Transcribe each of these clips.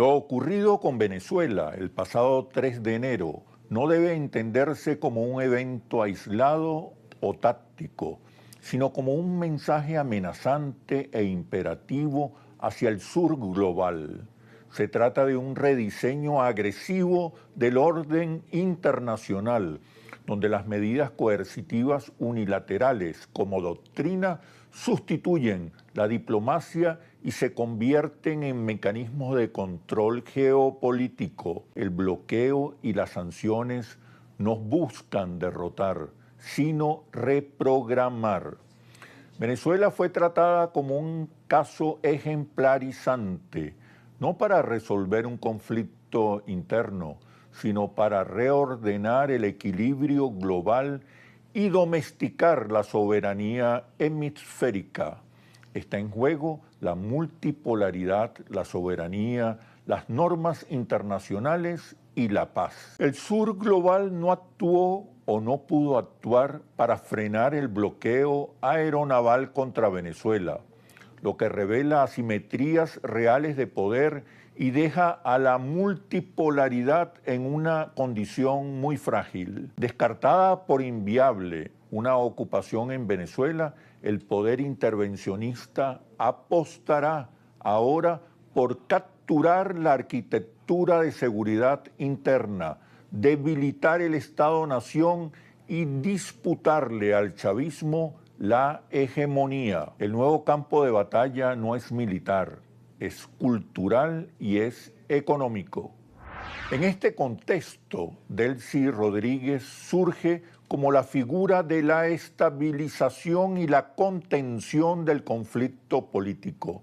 Lo ocurrido con Venezuela el pasado 3 de enero no debe entenderse como un evento aislado o táctico, sino como un mensaje amenazante e imperativo hacia el sur global. Se trata de un rediseño agresivo del orden internacional, donde las medidas coercitivas unilaterales como doctrina sustituyen la diplomacia y se convierten en mecanismos de control geopolítico. El bloqueo y las sanciones no buscan derrotar, sino reprogramar. Venezuela fue tratada como un caso ejemplarizante, no para resolver un conflicto interno, sino para reordenar el equilibrio global y domesticar la soberanía hemisférica. Está en juego la multipolaridad, la soberanía, las normas internacionales y la paz. El sur global no actuó o no pudo actuar para frenar el bloqueo aeronaval contra Venezuela, lo que revela asimetrías reales de poder y deja a la multipolaridad en una condición muy frágil. Descartada por inviable una ocupación en Venezuela, el poder intervencionista apostará ahora por capturar la arquitectura de seguridad interna, debilitar el Estado-nación y disputarle al chavismo la hegemonía. El nuevo campo de batalla no es militar, es cultural y es económico. En este contexto, Delcy Rodríguez surge como la figura de la estabilización y la contención del conflicto político.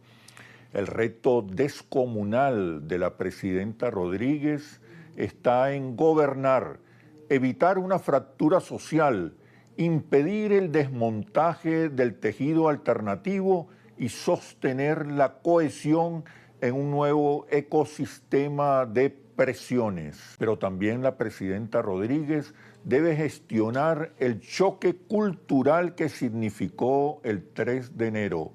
El reto descomunal de la presidenta Rodríguez está en gobernar, evitar una fractura social, impedir el desmontaje del tejido alternativo y sostener la cohesión en un nuevo ecosistema de presiones. Pero también la presidenta Rodríguez debe gestionar el choque cultural que significó el 3 de enero,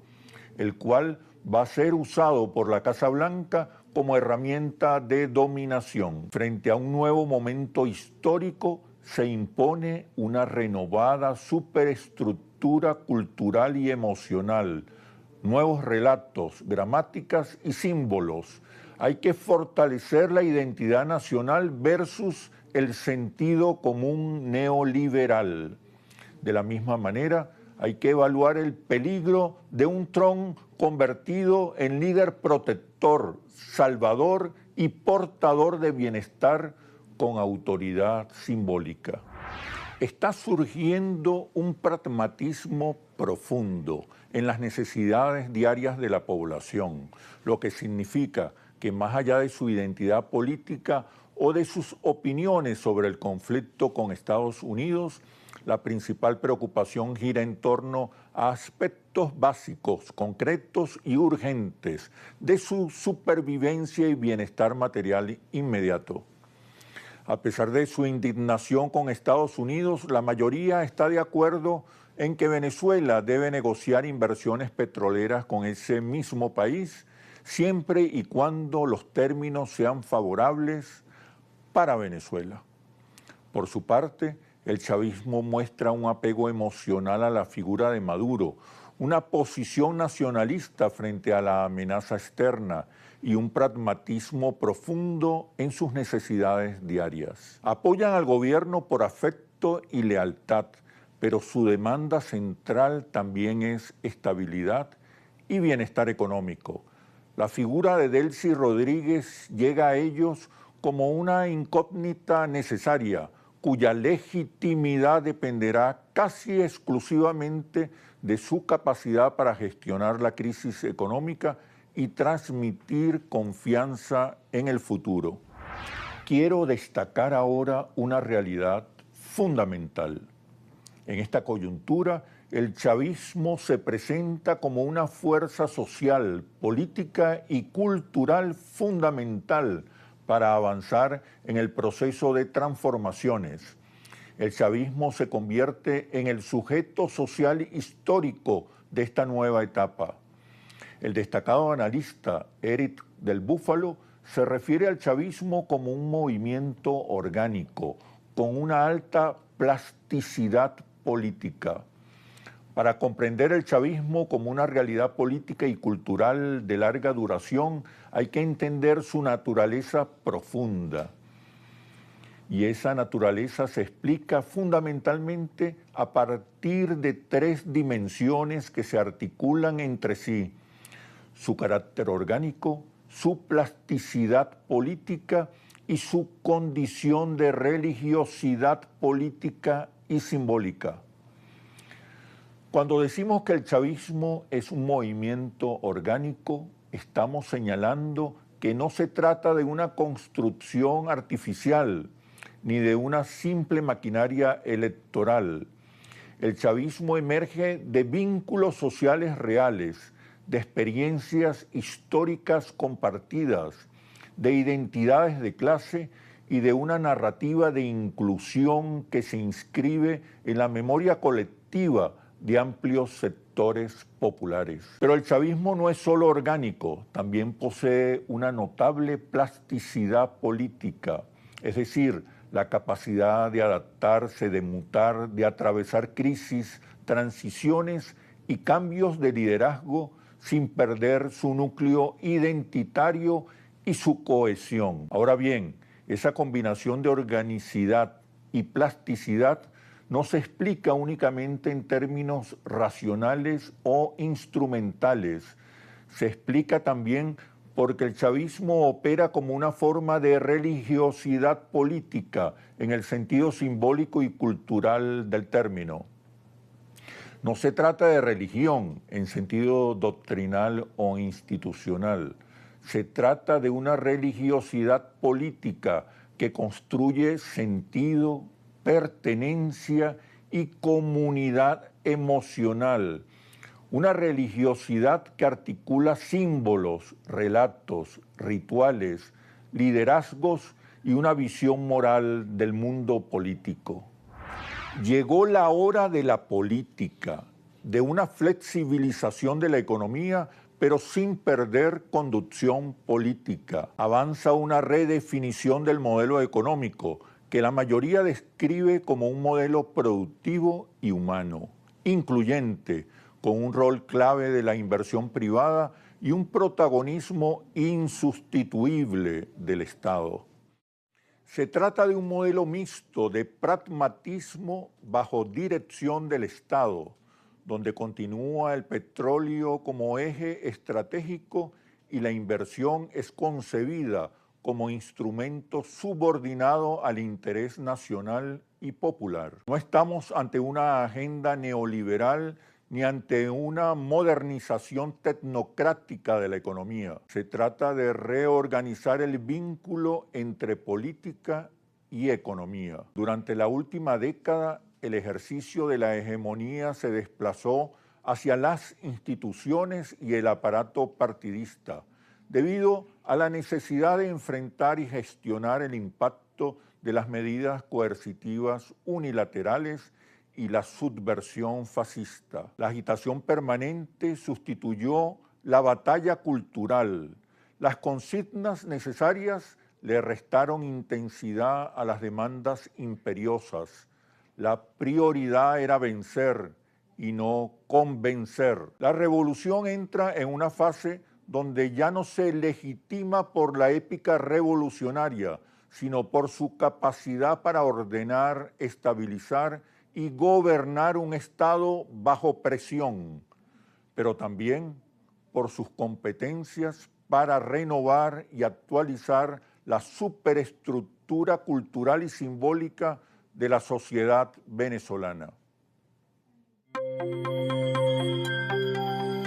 el cual va a ser usado por la Casa Blanca como herramienta de dominación. Frente a un nuevo momento histórico, se impone una renovada superestructura cultural y emocional, nuevos relatos, gramáticas y símbolos. Hay que fortalecer la identidad nacional versus el sentido común neoliberal. De la misma manera, hay que evaluar el peligro de un Trump convertido en líder protector, salvador y portador de bienestar con autoridad simbólica. Está surgiendo un pragmatismo profundo en las necesidades diarias de la población, lo que significa que más allá de su identidad política o de sus opiniones sobre el conflicto con Estados Unidos, la principal preocupación gira en torno a aspectos básicos, concretos y urgentes de su supervivencia y bienestar material inmediato. A pesar de su indignación con Estados Unidos, la mayoría está de acuerdo en que Venezuela debe negociar inversiones petroleras con ese mismo país, siempre y cuando los términos sean favorables para Venezuela. Por su parte, el chavismo muestra un apego emocional a la figura de Maduro, una posición nacionalista frente a la amenaza externa y un pragmatismo profundo en sus necesidades diarias. Apoyan al gobierno por afecto y lealtad, pero su demanda central también es estabilidad y bienestar económico. La figura de Delcy Rodríguez llega a ellos como una incógnita necesaria, cuya legitimidad dependerá casi exclusivamente de su capacidad para gestionar la crisis económica y transmitir confianza en el futuro. Quiero destacar ahora una realidad fundamental. En esta coyuntura, el chavismo se presenta como una fuerza social, política y cultural fundamental para avanzar en el proceso de transformaciones. El chavismo se convierte en el sujeto social histórico de esta nueva etapa. El destacado analista Eric del Búfalo se refiere al chavismo como un movimiento orgánico, con una alta plasticidad política. Para comprender el chavismo como una realidad política y cultural de larga duración, hay que entender su naturaleza profunda. Y esa naturaleza se explica fundamentalmente a partir de tres dimensiones que se articulan entre sí: su carácter orgánico, su plasticidad política y su condición de religiosidad política y simbólica. Cuando decimos que el chavismo es un movimiento orgánico, estamos señalando que no se trata de una construcción artificial ni de una simple maquinaria electoral. El chavismo emerge de vínculos sociales reales, de experiencias históricas compartidas, de identidades de clase y de una narrativa de inclusión que se inscribe en la memoria colectiva de amplios sectores populares. Pero el chavismo no es solo orgánico, también posee una notable plasticidad política, es decir, la capacidad de adaptarse, de mutar, de atravesar crisis, transiciones y cambios de liderazgo sin perder su núcleo identitario y su cohesión. Ahora bien, esa combinación de organicidad y plasticidad no se explica únicamente en términos racionales o instrumentales. Se explica también porque el chavismo opera como una forma de religiosidad política en el sentido simbólico y cultural del término. No se trata de religión en sentido doctrinal o institucional. Se trata de una religiosidad política que construye sentido, pertenencia y comunidad emocional. Una religiosidad que articula símbolos, relatos, rituales, liderazgos y una visión moral del mundo político. Llegó la hora de la política, de una flexibilización de la economía, pero sin perder conducción política. Avanza una redefinición del modelo económico, que la mayoría describe como un modelo productivo y humano, incluyente, con un rol clave de la inversión privada y un protagonismo insustituible del Estado. Se trata de un modelo mixto de pragmatismo bajo dirección del Estado, donde continúa el petróleo como eje estratégico y la inversión es concebida como instrumento subordinado al interés nacional y popular. No estamos ante una agenda neoliberal ni ante una modernización tecnocrática de la economía. Se trata de reorganizar el vínculo entre política y economía. Durante la última década, el ejercicio de la hegemonía se desplazó hacia las instituciones y el aparato partidista, debido a la necesidad de enfrentar y gestionar el impacto de las medidas coercitivas unilaterales y la subversión fascista. La agitación permanente sustituyó la batalla cultural. Las consignas necesarias le restaron intensidad a las demandas imperiosas. La prioridad era vencer y no convencer. La revolución entra en una fase donde ya no se legitima por la épica revolucionaria, sino por su capacidad para ordenar, estabilizar y gobernar un Estado bajo presión, pero también por sus competencias para renovar y actualizar la superestructura cultural y simbólica de la sociedad venezolana.